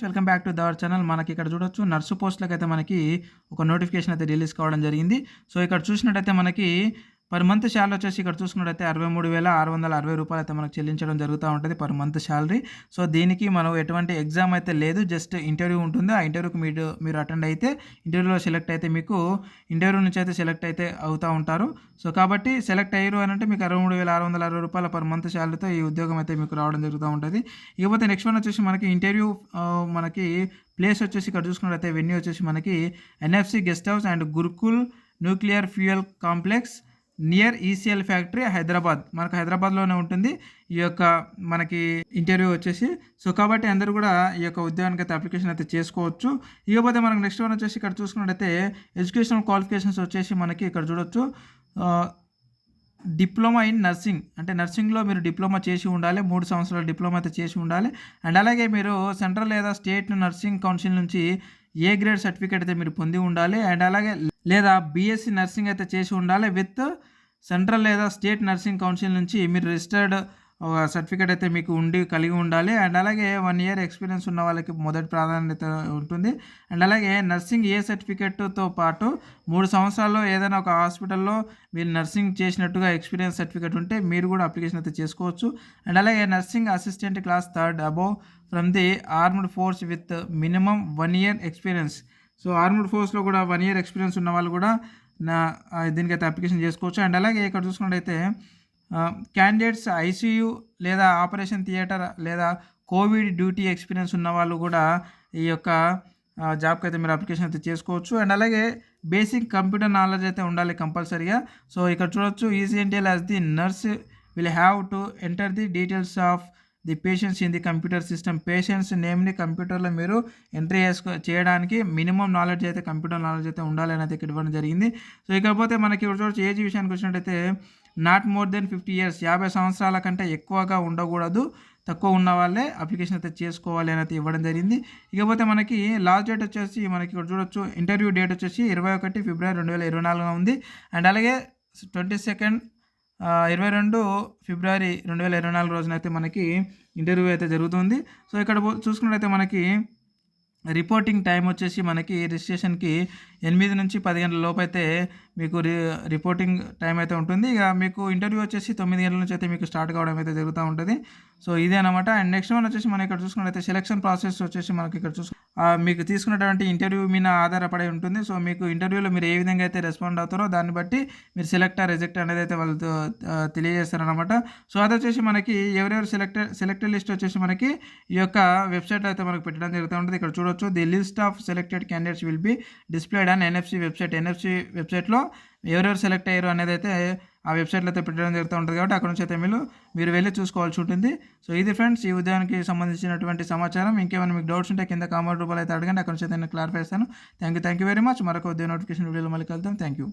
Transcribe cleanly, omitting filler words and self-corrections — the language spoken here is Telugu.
Welcome back to our channel. మనకి ఇక్కడ చూడొచ్చు నర్సు పోస్టులకైతే మనకి ఒక నోటిఫికేషన్ అయితే రిలీజ్ కావడం జరిగింది. సో ఇక్కడ చూసినట్టయితే మనకి పర్ మంత్ శాలరీ వచ్చేసి ఇక్కడ చూసుకున్నట్టయితే 63,660 రూపాయలు అయితే మనకు చెల్లించడం జరుగుతూ ఉంటుంది పర్ మంత్ శాలరీ. సో దీనికి మనం ఎటువంటి ఎగ్జామ్ అయితే లేదు, జస్ట్ ఇంటర్వ్యూ ఉంటుంది. ఆ ఇంటర్వ్యూకి మీరు అటెండ్ అయితే ఇంటర్వ్యూలో సెలెక్ట్ అయితే మీకు ఇంటర్వ్యూ నుంచి అయితే సెలెక్ట్ అయితే అవుతూ ఉంటారు. సో కాబట్టి సెలెక్ట్ అయ్యారు అని అంటే మీకు 63,660 రూపాయల పర్ మంత్ శాలరీతో ఈ ఉద్యోగం అయితే మీకు రావడం జరుగుతూ ఉంటుంది. ఇకపోతే నెక్స్ట్ వన్ వచ్చేసి మనకి ఇంటర్వ్యూ మనకి ప్లేస్ వచ్చేసి ఇక్కడ చూసుకున్నట్లయితే వెన్యూ వచ్చేసి మనకి NFC guest house and Gurukul nuclear fuel complex near ECL factory Hyderabad. మనకు హైదరాబాద్లోనే ఉంటుంది ఈ యొక్క మనకి ఇంటర్వ్యూ వచ్చేసి. సో కాబట్టి అందరూ కూడా ఈ యొక్క ఉద్యోగానికి అయితే అప్లికేషన్ అయితే చేసుకోవచ్చు. ఇకపోతే మనకు నెక్స్ట్ వన్ వచ్చేసి ఇక్కడ చూసుకున్నట్టయితే ఎడ్యుకేషనల్ క్వాలిఫికేషన్స్ వచ్చేసి మనకి ఇక్కడ చూడొచ్చు. డిప్లొమా ఇన్ నర్సింగ్, అంటే నర్సింగ్లో మీరు డిప్లొమా చేసి ఉండాలి, 3 సంవత్సరాల డిప్లొమా అయితే చేసి ఉండాలి. అండ్ అలాగే మీరు సెంట్రల్ లేదా స్టేట్ నర్సింగ్ కౌన్సిల్ నుంచి ఏ గ్రేడ్ సర్టిఫికేట్ అయితే మీరు పొంది ఉండాలి. అండ్ అలాగే లేదా బీఎస్సీ నర్సింగ్ అయితే చేసి ఉండాలి విత్ సెంట్రల్ లేదా స్టేట్ నర్సింగ్ కౌన్సిల్ నుంచి మీరు రిజిస్టర్డ్ సర్టిఫికేట్ అయితే మీకు కలిగి ఉండాలి. అండ్ అలాగే 1 ఇయర్ ఎక్స్పీరియన్స్ ఉన్న వాళ్ళకి మొదటి ప్రాధాన్యత ఉంటుంది. అండ్ అలాగే నర్సింగ్ ఏ సర్టిఫికేట్తో పాటు 3 సంవత్సరాల్లో ఏదైనా ఒక హాస్పిటల్లో మీరు నర్సింగ్ చేసినట్టుగా ఎక్స్పీరియన్స్ సర్టిఫికేట్ ఉంటే మీరు కూడా అప్లికేషన్ అయితే చేసుకోవచ్చు. అండ్ అలాగే nursing assistant class 3rd above from the armed force with minimum 1 year experience. So armed ఫోర్స్లో కూడా 1 ఇయర్ ఎక్స్పీరియన్స్ ఉన్న వాళ్ళు కూడా దీనికైతే అప్లికేషన్ చేసుకోవచ్చు. అండ్ అలాగే ఇక్కడ చూసుకున్నట్టయితే క్యాండిడేట్స్ ఐసీయూ లేదా ఆపరేషన్ థియేటర్ లేదా కోవిడ్ డ్యూటీ ఎక్స్పీరియన్స్ ఉన్న వాళ్ళు కూడా ఈ యొక్క జాబ్కి అయితే మీరు అప్లికేషన్ అయితే చేసుకోవచ్చు. అండ్ అలాగే బేసిక్ కంప్యూటర్ నాలెడ్జ్ అయితే ఉండాలి కంపల్సరీగా. సో ఇక్కడ చూడొచ్చు ఈసీఎన్టీఎల్ as the nurse will have to enter the details of the patients in the computer system. Patients నేమ్ని కంప్యూటర్లో మీరు ఎంట్రీ చేయడానికి మినిమం నాలెడ్జ్ అయితే కంప్యూటర్ నాలెడ్జ్ అయితే ఉండాలి అని అయితే ఇక్కడ ఇవ్వడం జరిగింది. సో ఇకపోతే మనకి ఇక్కడ చూడొచ్చు ఏజ్ విషయానికి వచ్చినట్టయితే నాట్ మోర్ దెన్ 50 ఇయర్స్, 50 సంవత్సరాల కంటే ఎక్కువగా ఉండకూడదు, తక్కువ ఉన్న వాళ్ళే అప్లికేషన్ అయితే చేసుకోవాలి అని అయితే ఇవ్వడం జరిగింది. ఇకపోతే మనకి లాస్ట్ డేట్ వచ్చేసి మనకి ఇక్కడ చూడొచ్చు ఇంటర్వ్యూ డేట్ వచ్చేసి 21 ఫిబ్రవరి 2024 ఉంది. అండ్ అలాగే 22 ఫిబ్రవరి 2024 రోజున అయితే మనకి ఇంటర్వ్యూ అయితే జరుగుతుంది. సో ఇక్కడ చూసుకున్నట్లయితే మనకి రిపోర్టింగ్ టైం వచ్చేసి మనకి రిజిస్ట్రేషన్కి 8 నుంచి 10 గంటల లోపు అయితే మీకు రిపోర్టింగ్ టైం అయితే ఉంటుంది. ఇక మీకు ఇంటర్వ్యూ వచ్చేసి 9 గంటల నుంచి అయితే మీకు స్టార్ట్ కావడం అయితే జరుగుతూ ఉంటుంది. సో ఇదే అనమాట. అండ్ నెక్స్ట్ వన్ వచ్చేసి మనం ఇక్కడ చూసుకున్నట్లయితే సెలక్షన్ ప్రాసెస్ వచ్చేసి మనకి ఇక్కడ మీకు తీసుకున్నటువంటి ఇంటర్వ్యూ మీద ఆధారపడి ఉంటుంది. సో మీకు ఇంటర్వ్యూలో మీరు ఏ విధంగా అయితే రెస్పాండ్ అవుతారో దాన్ని బట్టి మీరు రిజెక్ట్ అనేది అయితే వాళ్ళు తెలియజేస్తారనమాట. సో అది వచ్చేసి మనకి ఎవరెవరు సెలెక్టెడ్ లిస్ట్ వచ్చేసి మనకి ఈ యొక్క వెబ్సైట్లో అయితే మనకు పెట్టడం జరుగుతూ ఉంటుంది. ఇక్కడ చూడొచ్చు the list of selected candidates will be displayed on NFC website. NFC వెబ్సైట్లో ఎవరెవరు సెలెక్ట్ అయ్యారు అనేది అయితే ఆ వెబ్సైట్లో అయితే పెట్టడం జరుగుతూ ఉంటుంది. కాబట్టి అక్కడ నుంచి అయితే మీరు వెళ్ళి చూసుకోవాల్సి ఉంటుంది. సో ఇది ఫ్రెండ్స్ ఈ ఉద్యోగానికి సంబంధించినటువంటి సమాచారం. ఇంకేమైనా మీకు డౌట్స్ ఉంటే కింద కామెంట్ రూపాయలు అయితే అడగండి, అక్కడ నుంచి అయితే నేను క్లారిఫై చేస్తాను. Thank you very much. మరొక ఉద్యోగ నోటిఫికేషన్ వీడియోలో మళ్ళీ కలుద్దాం. Thank you.